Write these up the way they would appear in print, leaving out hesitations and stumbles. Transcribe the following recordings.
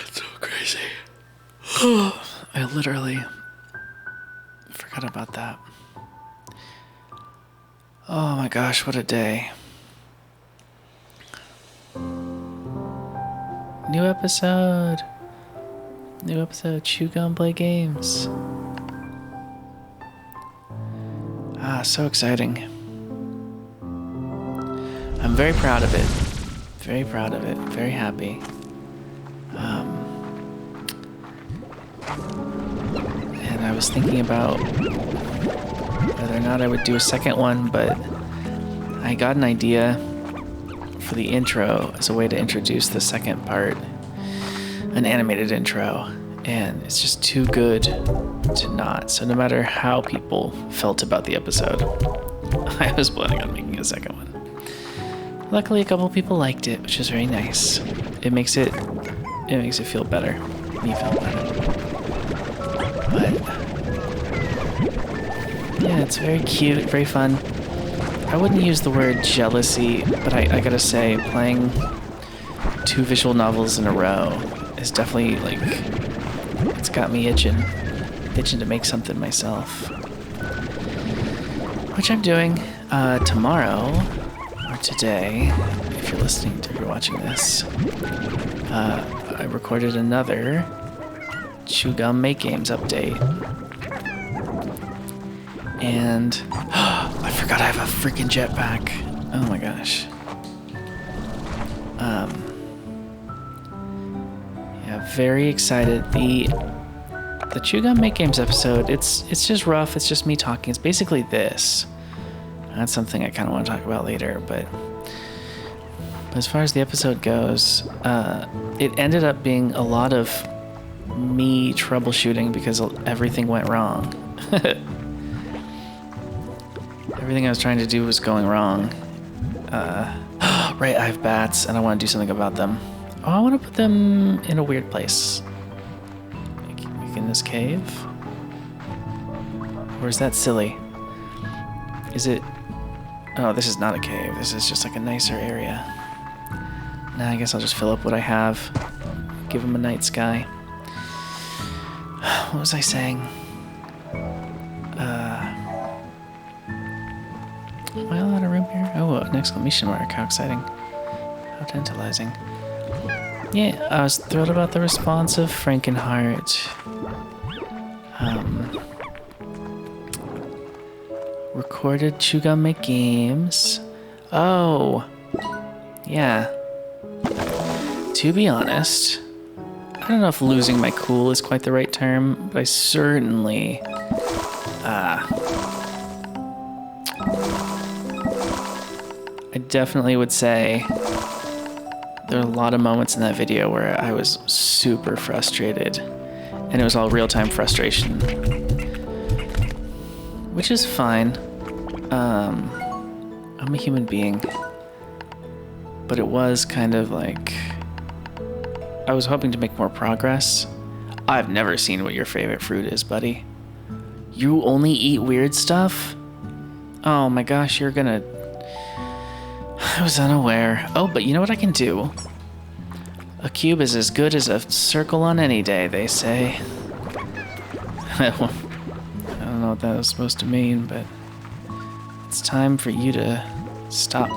It's so crazy. I literally forgot about that. Oh my gosh, what a day. New episode. Chew Gum Play Games. So exciting. I'm very proud of it. Very proud of it. Very happy. And I was thinking about whether or not I would do a second one, but I got an idea for the intro as a way to introduce the second part, an animated intro, and it's just too good to not. So no matter how people felt about the episode, I was planning on making a second one. Luckily, a couple people liked it, which is very nice. It makes it feel better. Me feel better. But yeah, it's very cute, very fun. I wouldn't use the word jealousy, but I gotta say, playing 2 visual novels in a row is definitely, like, it's got me itching to make something myself. Which I'm doing tomorrow, or today, if you're watching this. I recorded another Chew Gum Make Games update. And I forgot I have a freaking jetpack. Oh my gosh. Yeah, very excited. The Chew Gum Make Games episode, it's just rough. It's just me talking. It's basically this. That's something I kind of want to talk about later, but as far as the episode goes, it ended up being a lot of me troubleshooting because everything went wrong. Everything I was trying to do was going wrong. Right, I have bats and I want to do something about them. Oh, I want to put them in a weird place. Like in this cave? Or is that silly? Is it... Oh, this is not a cave. This is just like a nicer area. Nah, I guess I'll just fill up what I have. Give them a night sky. What was I saying? Am I allowed a room here? Oh, an exclamation mark. How exciting. How tantalizing. Yeah, I was thrilled about the response of Frankenheart. Recorded Chew Gum Make Games. Oh. Yeah. To be honest, I don't know if losing my cool is quite the right term, but I certainly... I definitely would say there are a lot of moments in that video where I was super frustrated, and it was all real-time frustration, which is fine. I'm a human being, but it was kind of like I was hoping to make more progress. I've never seen what your favorite fruit is, buddy. You only eat weird stuff? Oh my gosh, you're gonna... I was unaware. Oh, but you know what I can do? A cube is as good as a circle on any day, they say. I don't know what that was supposed to mean, but it's time for you to stop.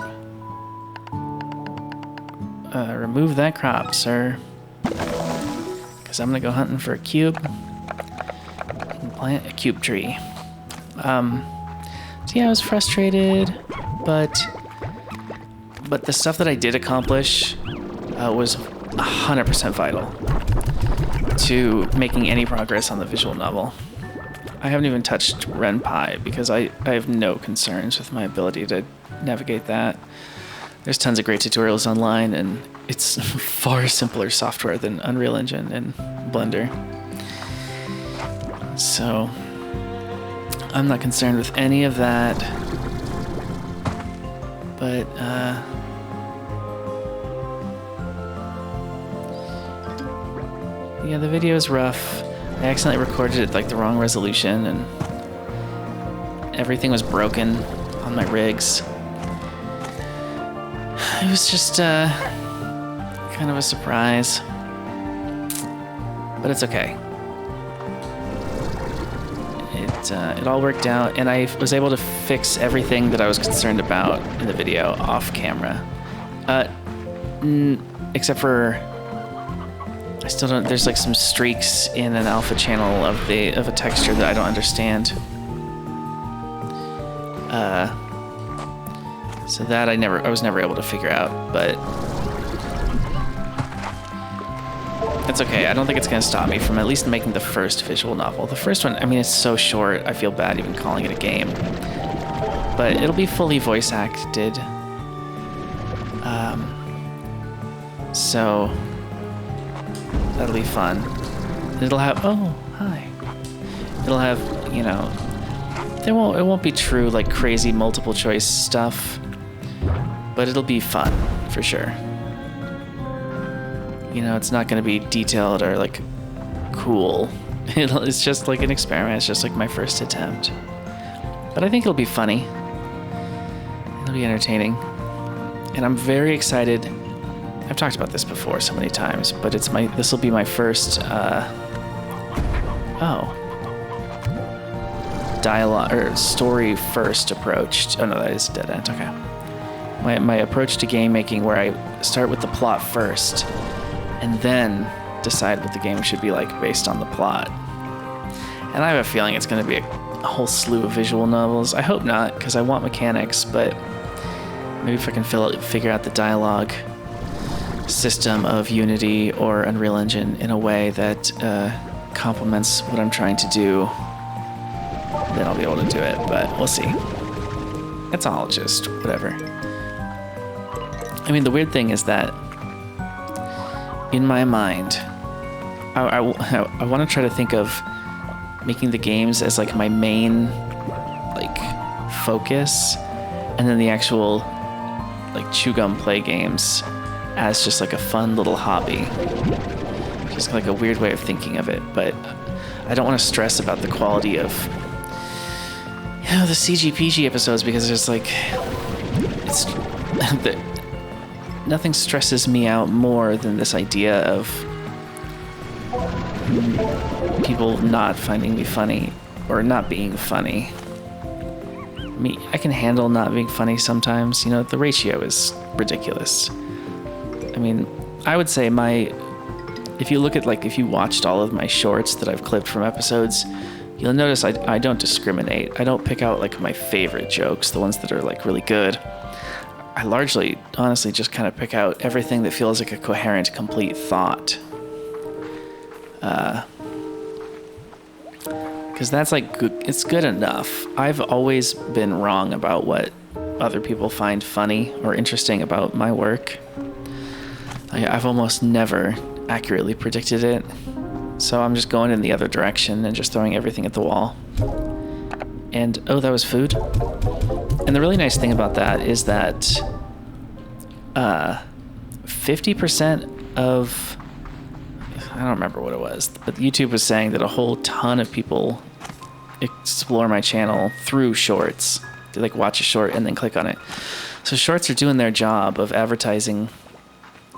Remove that crop, sir. Because I'm gonna go hunting for a cube and plant a cube tree. So yeah, I was frustrated, but the stuff that I did accomplish was 100% vital to making any progress on the visual novel. I haven't even touched Ren'Py because I have no concerns with my ability to navigate that. There's tons of great tutorials online, and it's far simpler software than Unreal Engine and Blender. So I'm not concerned with any of that. But, yeah, the video is rough. I accidentally recorded it like the wrong resolution, and everything was broken on my rigs. It was just, kind kind of a surprise. But it's okay. It all worked out, and I was able to fix everything that I was concerned about in the video off camera. Except for I still don't. There's like some streaks in an alpha channel of a texture that I don't understand. So that I was never able to figure out, but that's okay. I don't think it's going to stop me from at least making the first visual novel. The first one, I mean, it's so short, I feel bad even calling it a game. But it'll be fully voice acted. So that'll be fun. It'll have, oh, hi. It'll have, you know, it won't be true, like, crazy multiple choice stuff, but it'll be fun, for sure. You know, it's not going to be detailed or, like, cool. It's just like an experiment. It's just like my first attempt. But I think it'll be funny. It'll be entertaining. And I'm very excited. I've talked about this before so many times, but this will be my first, dialogue or story first approach. Oh no, that is dead end. Okay. My approach to game making, where I start with the plot first, and then decide what the game should be like based on the plot. And I have a feeling it's going to be a whole slew of visual novels. I hope not, because I want mechanics, but maybe if I can figure out the dialogue system of Unity or Unreal Engine in a way that complements what I'm trying to do, then I'll be able to do it, but we'll see. It's all just whatever. I mean, the weird thing is that in my mind, I want to try to think of making the games as like my main like focus, and then the actual like chew gum play games as just like a fun little hobby. Just like a weird way of thinking of it, but I don't want to stress about the quality of, you know, the CGPG episodes, because there's like, it's nothing stresses me out more than this idea of people not finding me funny or not being funny. I can handle not being funny sometimes. You know, the ratio is ridiculous. I mean, I would say if you look at, like, if you watched all of my shorts that I've clipped from episodes, you'll notice I don't discriminate. I don't pick out, like, my favorite jokes, the ones that are, like, really good. I largely, honestly, just kind of pick out everything that feels like a coherent, complete thought. Because that's, like, it's good enough. I've always been wrong about what other people find funny or interesting about my work. I've almost never accurately predicted it, so I'm just going in the other direction and just throwing everything at the wall. And oh, that was food. And the really nice thing about that is that 50% of, I don't remember what it was, but YouTube was saying that a whole ton of people explore my channel through shorts. They like watch a short and then click on it. So shorts are doing their job of advertising,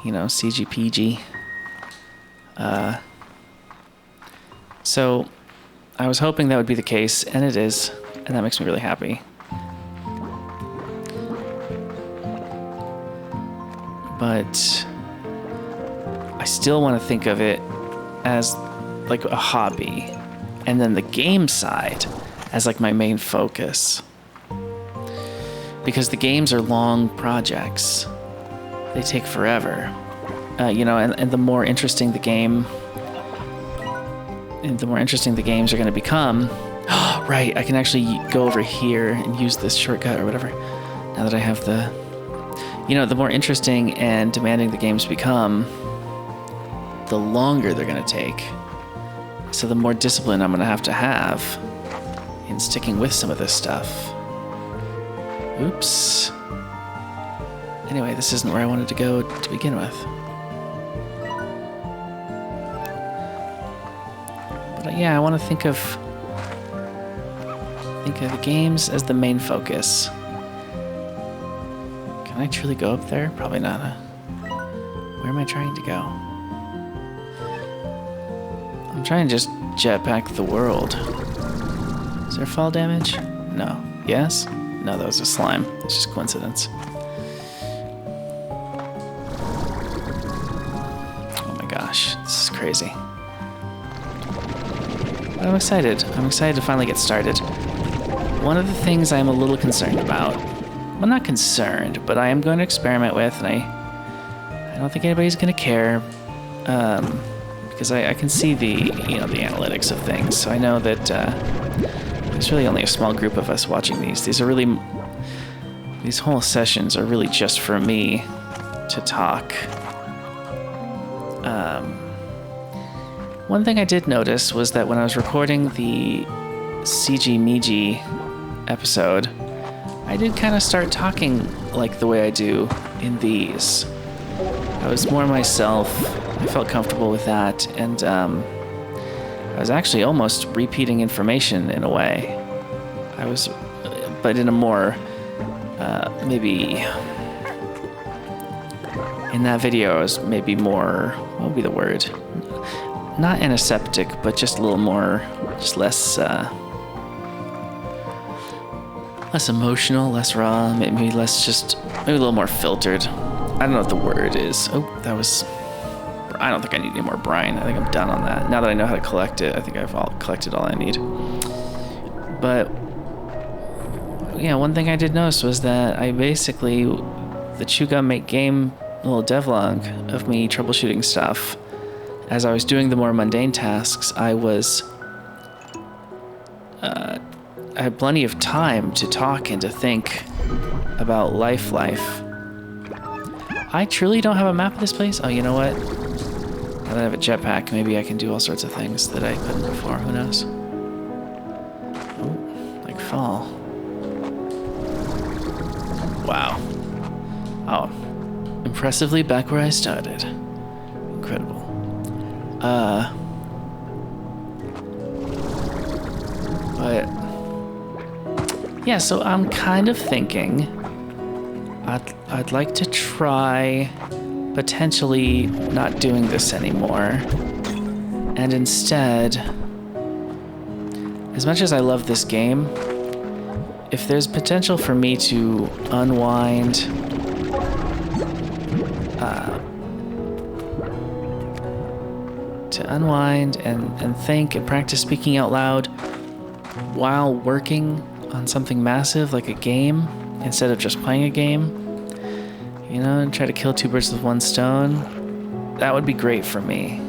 you know, CGPG. So I was hoping that would be the case, and it is, and that makes me really happy. But I still want to think of it as like a hobby, and then the game side as like my main focus. Because the games are long projects. They take forever. You know, and the more interesting the game, and the more interesting the games are going to become. Right, I can actually go over here and use this shortcut or whatever. Now that I have the, you know, the more interesting and demanding the games become, the longer they're going to take. So the more discipline I'm going to have in sticking with some of this stuff. Oops. Anyway, this isn't where I wanted to go to begin with. But yeah, I want to think of the games as the main focus. Can I truly go up there? Probably not. Where am I trying to go? I'm trying to just jetpack the world. Is there fall damage? No. Yes? No, that was a slime. It's just coincidence. Oh my gosh, this is crazy. But I'm excited. I'm excited to finally get started. One of the things I'm a little concerned about, well, not concerned, but I am going to experiment with, and I don't think anybody's going to care, because I can see the the analytics of things. So I know that there's really only a small group of us watching these. These whole sessions are really just for me to talk. One thing I did notice was that when I was recording the CG Miji episode, I did kind of start talking like the way I do in these. I was more myself. I felt comfortable with that, and I was actually almost repeating information in a way. But in a more, maybe, in that video I was maybe more, what would be the word? Not antiseptic, but just a little more, just less emotional, less raw, maybe maybe a little more filtered. I don't know what the word is. Oh, I don't think I need any more brine. I think I'm done on that. Now that I know how to collect it, I think I've collected all I need. But yeah, one thing I did notice was that the Chew Gum Make Game little devlog of me troubleshooting stuff, as I was doing the more mundane tasks, I had plenty of time to talk and to think about life. I truly don't have a map of this place. Oh, you know what? Now that I have a jetpack, maybe I can do all sorts of things that I couldn't before. Who knows? Oh, like fall. Wow. Oh, impressively back where I started. Incredible. But yeah, so I'm kind of thinking I'd like to try potentially not doing this anymore, and instead, as much as I love this game, if there's potential for me to unwind, and think and practice speaking out loud while working on something massive like a game instead of just playing a game, and try to kill two birds with one stone, that would be great for me.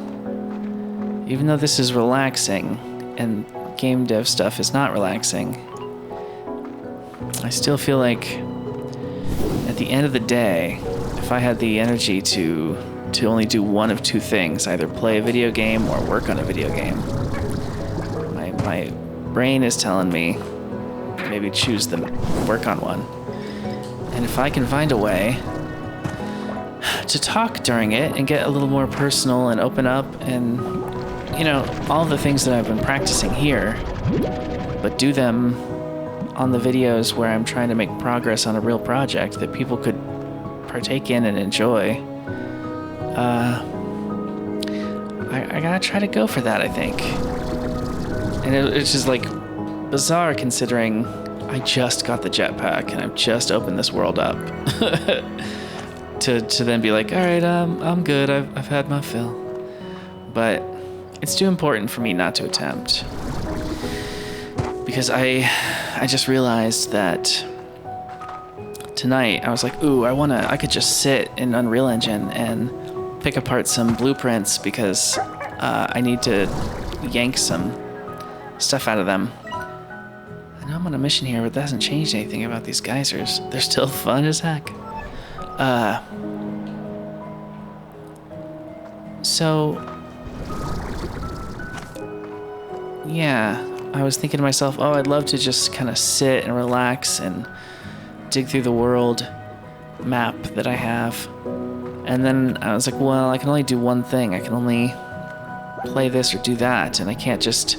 Even though this is relaxing and game dev stuff is not relaxing, I still feel like at the end of the day, if I had the energy to only do one of two things, either play a video game or work on a video game, my brain is telling me maybe choose the work on one. And if I can find a way to talk during it and get a little more personal and open up and, all the things that I've been practicing here, but do them on the videos where I'm trying to make progress on a real project that people could partake in and enjoy, I gotta try to go for that, I think. And it's just like bizarre considering I just got the jetpack and I've just opened this world up to then be like, all right, I'm good. I've had my fill. But it's too important for me not to attempt, because I just realized that tonight I was like, ooh, I could just sit in Unreal Engine and pick apart some blueprints because I need to yank some stuff out of them. I know I'm on a mission here, but that hasn't changed anything about these geysers. They're still fun as heck. So yeah, I was thinking to myself, oh, I'd love to just kind of sit and relax and dig through the world map that I have. And then I was like, well, I can only do one thing. I can only play this or do that, and I can't just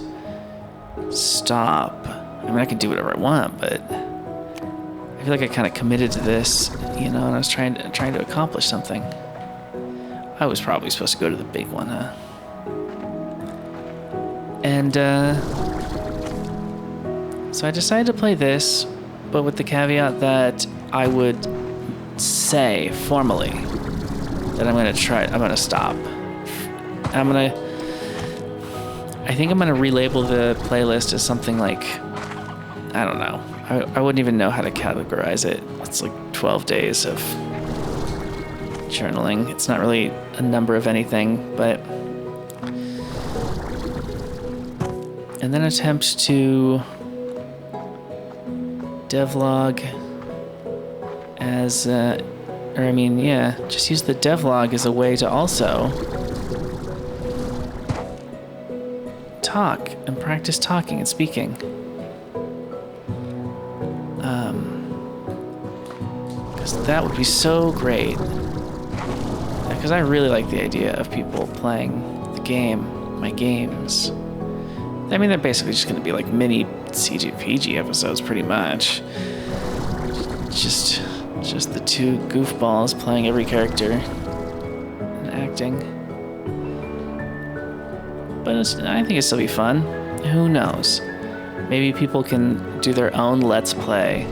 stop. I mean, I can do whatever I want, but I feel like I kind of committed to this, and I was trying to accomplish something. I was probably supposed to go to the big one, huh? And, so I decided to play this, but with the caveat that I would say formally that I'm gonna stop. I think I'm gonna relabel the playlist as something like, I don't know. I wouldn't even know how to categorize it. It's like 12 days of journaling. It's not really a number of anything, but... And then attempt to devlog as, just use the devlog as a way to also talk and practice talking and speaking. Because that would be so great. Because I really like the idea of people playing the game, my games. I mean, they're basically just going to be like mini CGPG episodes, pretty much. Just the two goofballs playing every character and acting. But I think it'll still be fun. Who knows? Maybe people can do their own Let's Play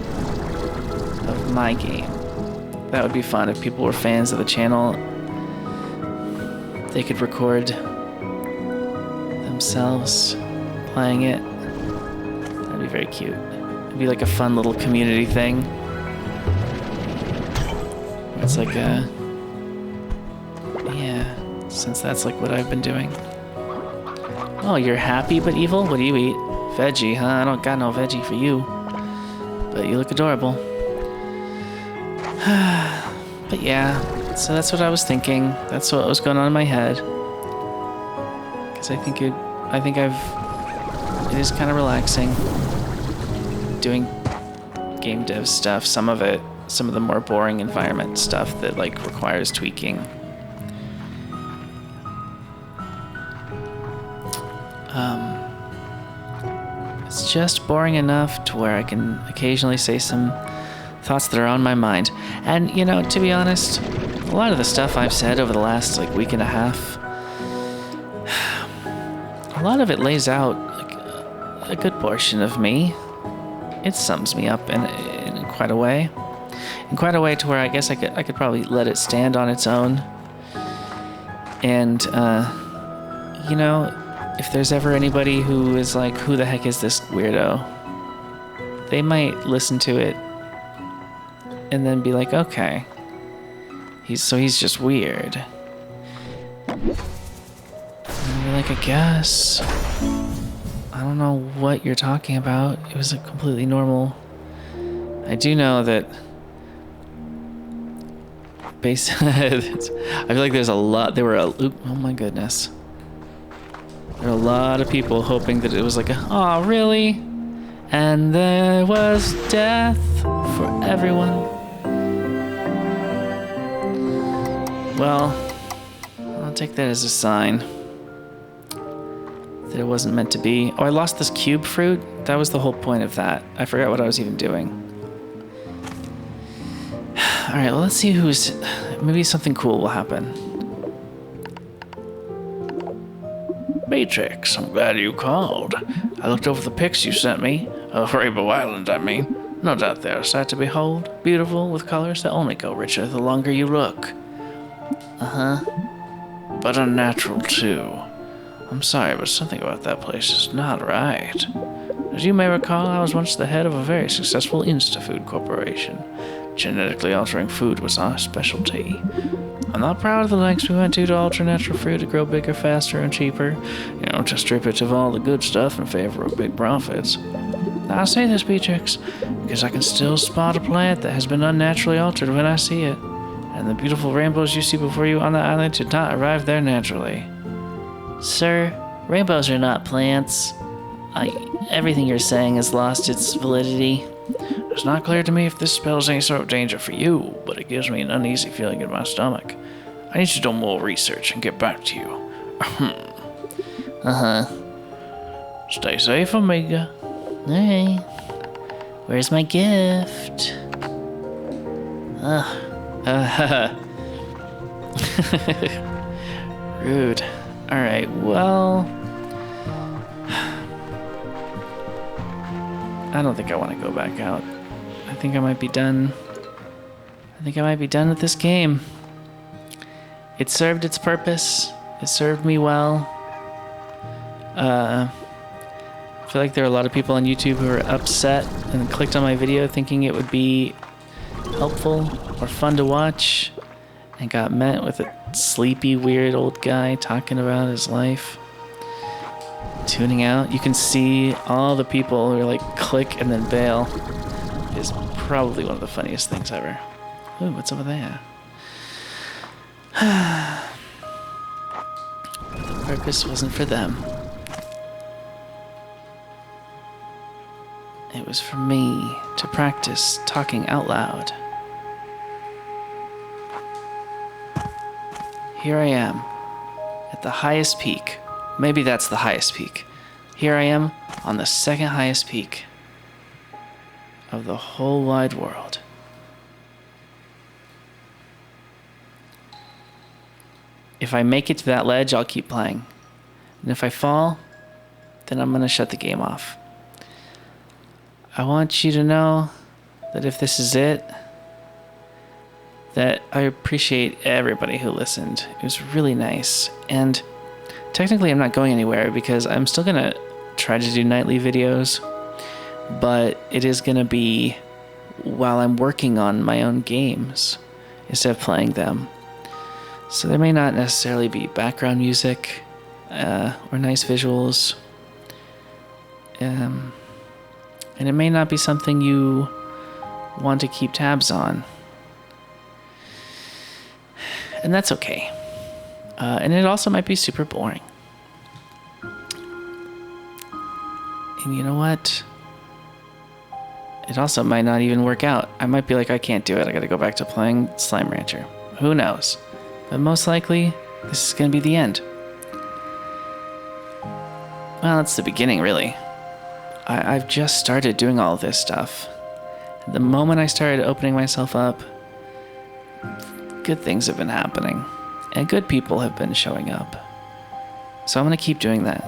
of my game. That would be fun if people were fans of the channel. They could record themselves playing it. That'd be very cute. It'd be like a fun little community thing. It's like since that's like what I've been doing. Oh, you're happy but evil? What do you eat? Veggie, huh? I don't got no veggie for you. But you look adorable. But yeah, so that's what I was thinking. That's what was going on in my head. Because it is kind of relaxing doing game dev stuff. Some of the more boring environment stuff that like requires tweaking. It's just boring enough to where I can occasionally say some thoughts that are on my mind. And, you know, to be honest, a lot of the stuff I've said over the last, like, week and a half, a lot of it lays out, like, a good portion of me. It sums me up in quite a way. In quite a way to where I guess I could probably let it stand on its own. And, you know, if there's ever anybody who is like, who the heck is this weirdo? They might listen to it and then be like, okay, he's just weird. And be like, I guess. I don't know what you're talking about. It was a completely normal. I do know that I feel like there's a lot, oh my goodness. There are a lot of people hoping that it was like, oh, really? And there was death for everyone. Well, I'll take that as a sign that it wasn't meant to be. Oh, I lost this cube fruit? That was the whole point of that. I forgot what I was even doing. Alright, well, let's see maybe something cool will happen. Matrix, I'm glad you called. I looked over the pics you sent me, of Rainbow Island, I mean. No doubt they are a sight to behold, beautiful, with colors that only go richer the longer you look. Uh-huh. But unnatural, too. I'm sorry, but something about that place is not right. As you may recall, I was once the head of a very successful InstaFood corporation. Genetically altering food was our specialty. I'm not proud of the lengths we went to alter natural fruit to grow bigger, faster, and cheaper. You know, to strip it of all the good stuff in favor of big profits. Now, I say this, Beatrix, because I can still spot a plant that has been unnaturally altered when I see it. And the beautiful rainbows you see before you on the island did not arrive there naturally. Sir, rainbows are not plants. Everything you're saying has lost its validity. It's not clear to me if this spells any sort of danger for you, but it gives me an uneasy feeling in my stomach. I need to do more research and get back to you. Uh-huh. Stay safe, Amiga. Hey, where's my gift? Rude. Alright, well... I don't think I want to go back out. I think I might be done. I think I might be done with this game. It served its purpose. It served me well. I feel like there are a lot of people on YouTube who are upset and clicked on my video thinking it would be helpful or fun to watch, and got met with a sleepy, weird old guy talking about his life. Tuning out. You can see all the people who are like click and then bail. Is probably one of the funniest things ever. Ooh, what's over there? The purpose wasn't for them. It was for me to practice talking out loud. Here I am, at the highest peak. Maybe that's the highest peak. Here I am on the second highest peak of the whole wide world. If I make it to that ledge, I'll keep playing. And if I fall, then I'm gonna shut the game off. I want you to know that if this is it, that I appreciate everybody who listened. It was really nice. And technically I'm not going anywhere because I'm still gonna try to do nightly videos, but it is gonna be while I'm working on my own games instead of playing them. So there may not necessarily be background music or nice visuals. And it may not be something you want to keep tabs on. And that's okay. And it also might be super boring. And you know what? It also might not even work out. I might be like, I can't do it. I gotta go back to playing Slime Rancher. Who knows? But most likely, this is gonna be the end. Well, it's the beginning, really. I've just started doing all of this stuff. The moment I started opening myself up, good things have been happening. And good people have been showing up. So I'm gonna keep doing that.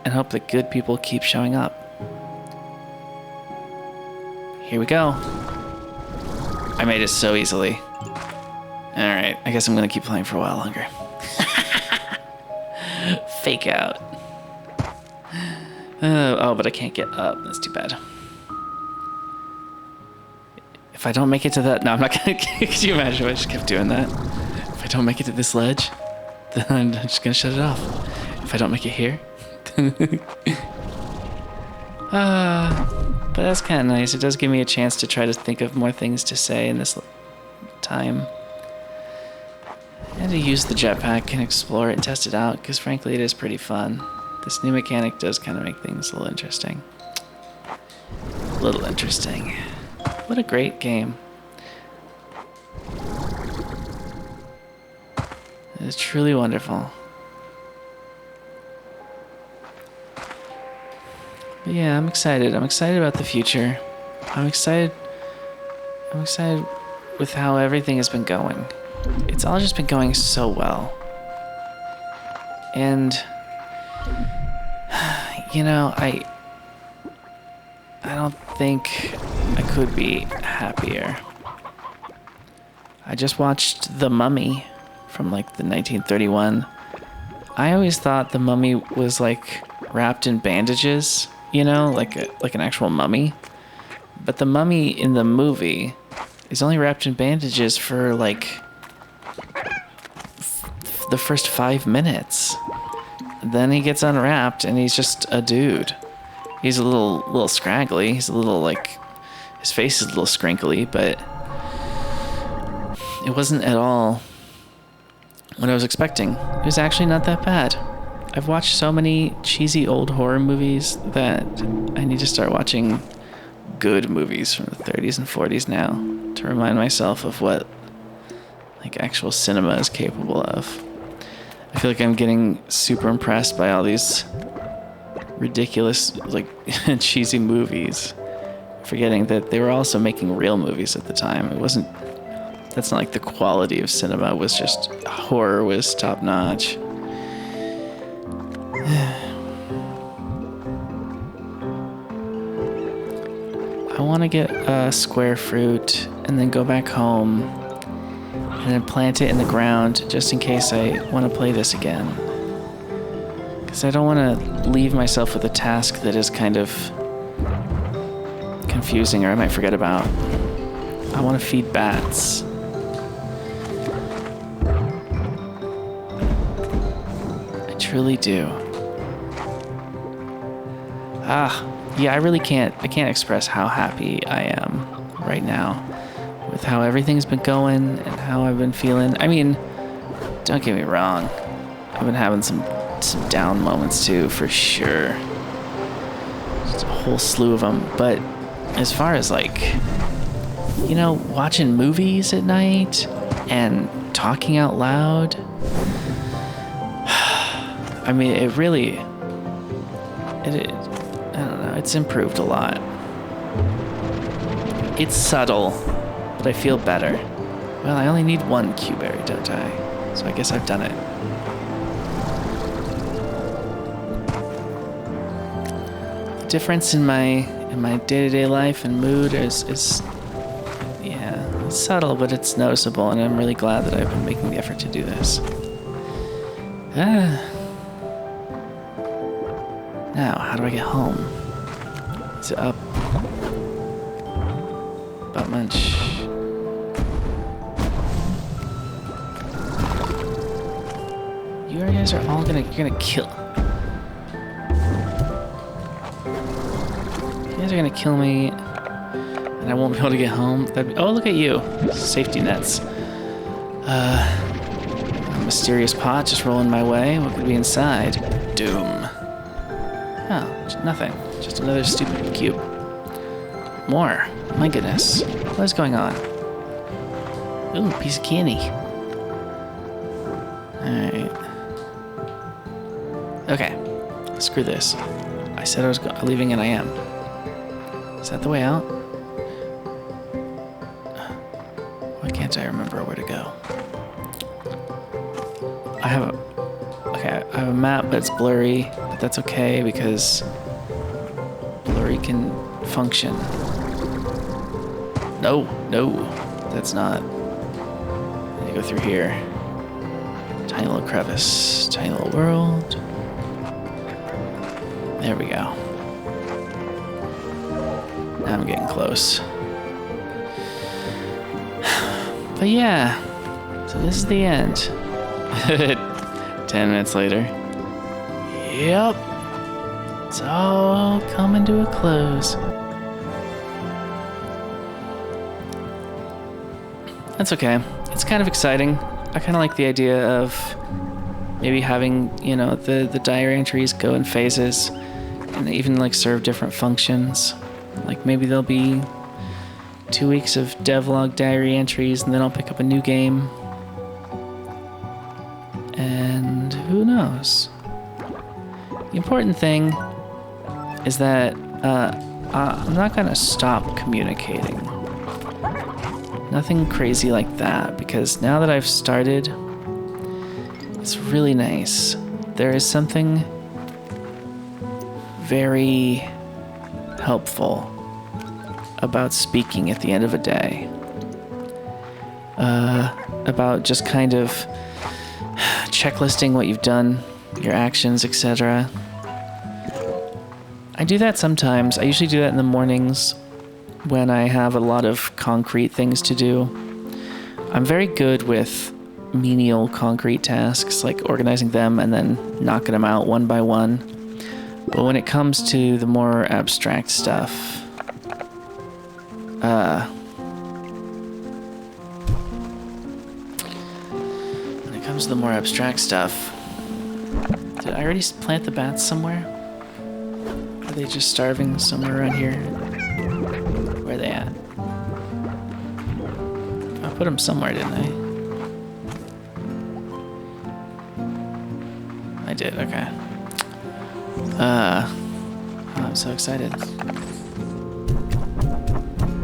And hope that good people keep showing up. Here we go. I made it so easily. Alright, I guess I'm gonna keep playing for a while longer. Fake out. Oh, but I can't get up. That's too bad. If I don't make it to that... No, I'm not gonna... Could you imagine if I just kept doing that? If I don't make it to this ledge, then I'm just gonna shut it off. If I don't make it here... But that's kind of nice. It does give me a chance to try to think of more things to say in this time. And to use the jetpack and explore it and test it out, because frankly it is pretty fun. This new mechanic does kind of make things a little interesting. What a great game. It is truly wonderful. But yeah, I'm excited. I'm excited about the future. I'm excited with how everything has been going. It's all just been going so well. And you know, I don't think I could be happier. I just watched The Mummy from like the 1931. I always thought The Mummy was like wrapped in bandages, you know, like an actual mummy. But the mummy in the movie is only wrapped in bandages for like the first 5 minutes. Then he gets unwrapped and he's just a dude. He's a little scraggly. He's a little like, his face is a little scrinkly, but it wasn't at all what I was expecting. It was actually not that bad. I've watched so many cheesy old horror movies that I need to start watching good movies from the 30s and 40s now to remind myself of what like actual cinema is capable of. I feel like I'm getting super impressed by all these ridiculous, like, cheesy movies, forgetting that they were also making real movies at the time. It wasn't That's not like the quality of cinema was just horror was top notch. I want to get a square fruit and then go back home and then plant it in the ground just in case I want to play this again. Because I don't want to leave myself with a task that is kind of confusing or I might forget about. I want to feed bats. I truly do. Yeah, I can't express how happy I am right now with how everything's been going and how I've been feeling. I mean, don't get me wrong. I've been having some down moments too, for sure. Just a whole slew of them. But as far as like, you know, watching movies at night and talking out loud, I mean, I don't know, it's improved a lot. It's subtle, but I feel better. Well, I only need one Q-berry, don't I? So I guess I've done it. The difference in my day-to-day life and mood is it's subtle, but it's noticeable, and I'm really glad that I've been making the effort to do this. Now, how do I get home? Is it up? About munch. You guys are all you're gonna kill. You guys are gonna kill me, and I won't be able to get home. Oh, look at you. Safety nets. A mysterious pot just rolling my way. What could be inside? Doom. Oh, nothing. Just another stupid cube. More. My goodness. What is going on? Ooh, piece of candy. Alright. Okay. Screw this. I said I was leaving and I am. Is that the way out? Why can't I remember where to go? I have a map, but it's blurry. But that's okay because blurry can function. No, that's not. I need to go through here. Tiny little crevice, tiny little world. There we go. Now I'm getting close. But yeah, so this is the end. 10 minutes later. Yep. It's all coming to a close. That's okay. It's kind of exciting. I kind of like the idea of maybe having, you know, the diary entries go in phases and even like serve different functions. Like maybe there'll be 2 weeks of devlog diary entries and then I'll pick up a new game. And who knows? The important thing is that I'm not going to stop communicating. Nothing crazy like that, because now that I've started, it's really nice. There is something very helpful about speaking at the end of a day. About just kind of checklisting what you've done, your actions, etc. I do that sometimes. I usually do that in the mornings when I have a lot of concrete things to do. I'm very good with menial concrete tasks, like organizing them and then knocking them out one by one. But when it comes to the more abstract stuff, did I already plant the bats somewhere? Are they just starving somewhere around here? Where are they at? I put them somewhere, didn't I? I did, okay. I'm so excited.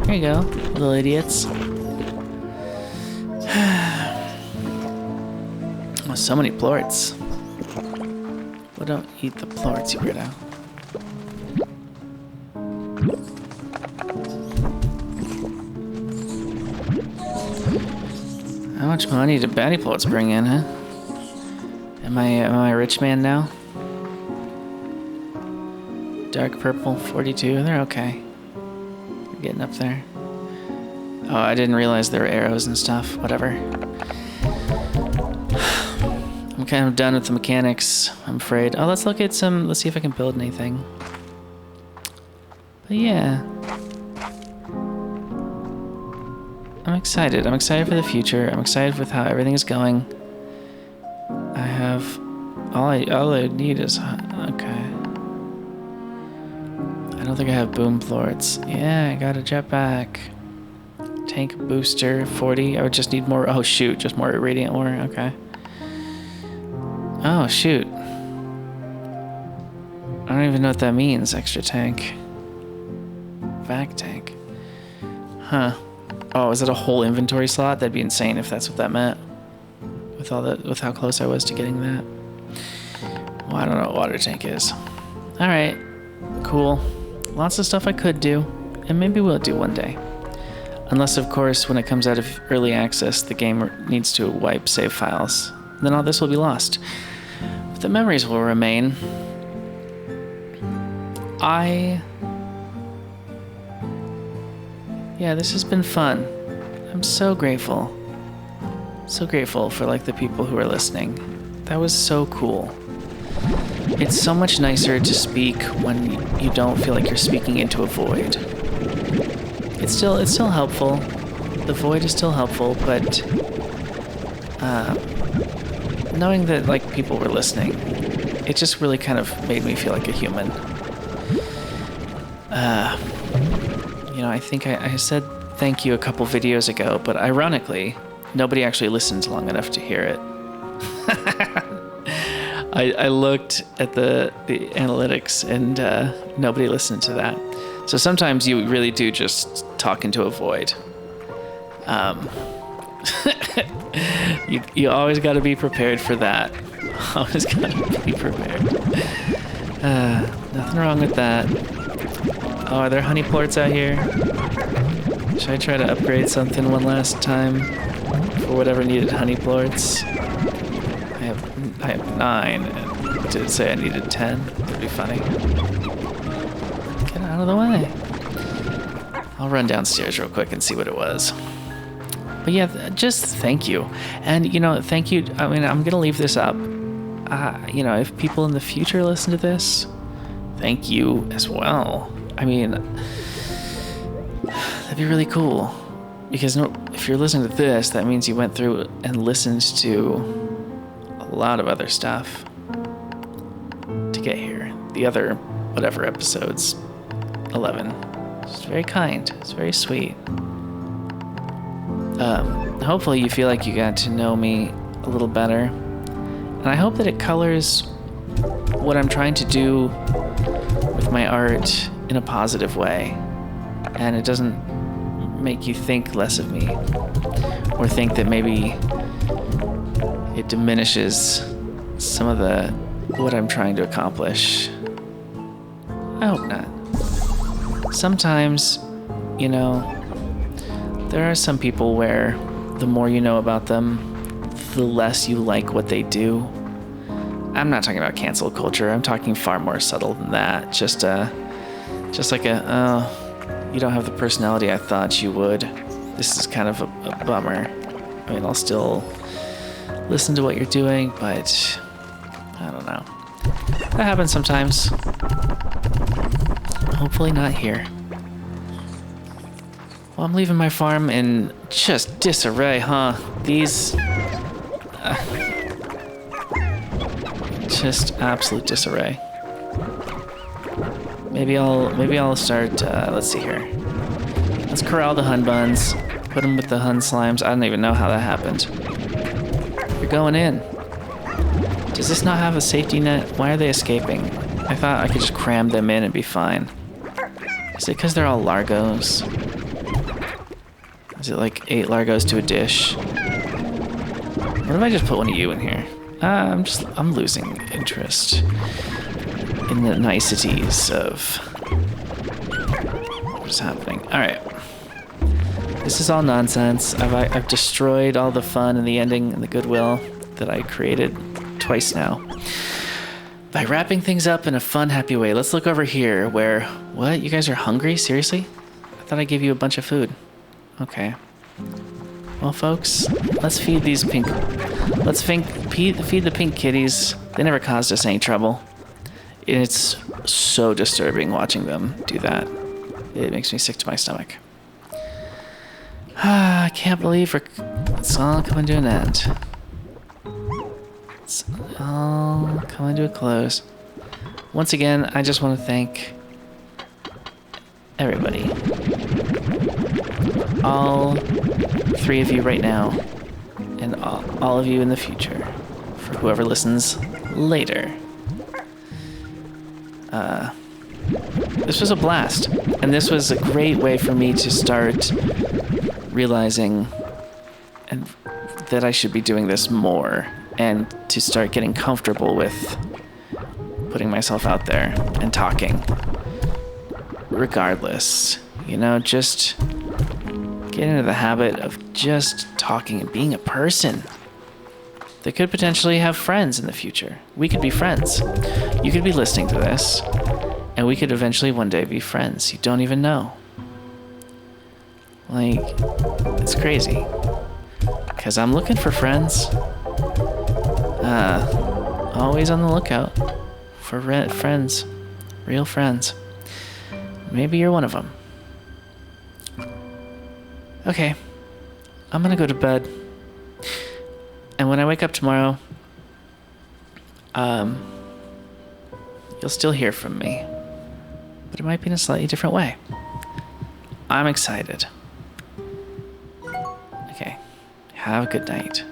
Here you go, little idiots. Oh, so many plorts. Well, don't eat the plorts, you weirdo. How much money did Batty Plorts bring in, huh? Am I a rich man now? Dark purple, 42. They're okay. They're getting up there. Oh, I didn't realize there were arrows and stuff. Whatever. I'm kind of done with the mechanics, I'm afraid. Oh, let's look at some... Let's see if I can build anything. But yeah. I'm excited. I'm excited for the future. I'm excited with how everything is going. I have... All I need is... Okay. I don't think I have boom plorts. Yeah, I got a jetpack. Tank booster, 40. I would just need more... Oh, shoot. Just more radiant ore. Okay. Oh, shoot. I don't even know what that means, extra tank. Vac tank. Huh. Oh, is it a whole inventory slot? That'd be insane if that's what that meant. With all that, with how close I was to getting that. Well, I don't know what water tank is. Alright. Cool. Lots of stuff I could do. And maybe we'll do one day. Unless, of course, when it comes out of early access, the game needs to wipe save files. Then all this will be lost. But the memories will remain. Yeah, this has been fun. I'm so grateful. So grateful for, like, the people who are listening. That was so cool. It's so much nicer to speak when you don't feel like you're speaking into a void. It's still helpful. The void is still helpful, but knowing that, like, people were listening, it just really kind of made me feel like a human. You know, I think I said thank you a couple videos ago, but ironically, nobody actually listens long enough to hear it. I looked at the analytics and nobody listened to that. So sometimes you really do just talk into a void. You always got to be prepared for that. Always got to be prepared. Nothing wrong with that. Oh, are there honey plorts out here? Should I try to upgrade something one last time for whatever needed honey plorts? I have 9. And did it say I needed 10? That'd be funny. Get out of the way. I'll run downstairs real quick and see what it was. But yeah, just thank you. And, you know, thank you. I mean, I'm going to leave this up. You know, if people in the future listen to this, thank you as well. I mean, that'd be really cool. Because if you're listening to this, that means you went through and listened to a lot of other stuff to get here. The other, whatever episodes, 11. It's very kind. It's very sweet. Hopefully you feel like you got to know me a little better. And I hope that it colors what I'm trying to do with my art in a positive way. And it doesn't make you think less of me. Or think that maybe it diminishes some of what I'm trying to accomplish. I hope not. Sometimes, you know, there are some people where the more you know about them, the less you like what they do. I'm not talking about cancel culture. I'm talking far more subtle than that. Just like you don't have the personality I thought you would. This is kind of a bummer. I mean, I'll still listen to what you're doing, but I don't know. That happens sometimes. Hopefully not here. Well, I'm leaving my farm in just disarray, huh? These... just absolute disarray. Maybe I'll start, let's see here. Let's corral the Hun buns. Put them with the Hun slimes. I don't even know how that happened. You're going in. Does this not have a safety net? Why are they escaping? I thought I could just cram them in and be fine. Is it because they're all Largos? Is it like 8 Largos to a dish? What if I just put one of you in here? I'm losing interest in the niceties of what's happening. All right. This is all nonsense. I've destroyed all the fun and the ending and the goodwill that I created twice now. By wrapping things up in a fun, happy way. Let's look over here where... What? You guys are hungry? Seriously? I thought I gave you a bunch of food. Okay. Well, folks, let's feed these pink... Let's feed the pink kitties. They never caused us any trouble. It's so disturbing watching them do that. It makes me sick to my stomach. I can't believe it's all coming to an end. It's all coming to a close. Once again, I just want to thank everybody. All 3 of you right now, and all of you in the future, for whoever listens later. This was a blast, and this was a great way for me to start realizing that I should be doing this more, and to start getting comfortable with putting myself out there and talking. Regardless, you know, just get into the habit of just talking and being a person that could potentially have friends in the future. We could be friends. You could be listening to this, and we could eventually one day be friends. You don't even know. Like, it's crazy. Because I'm looking for friends. Always on the lookout for friends. Real friends. Maybe you're one of them. Okay. I'm gonna go to bed. And when I wake up tomorrow, you'll still hear from me. But it might be in a slightly different way. I'm excited. Okay. Have a good night.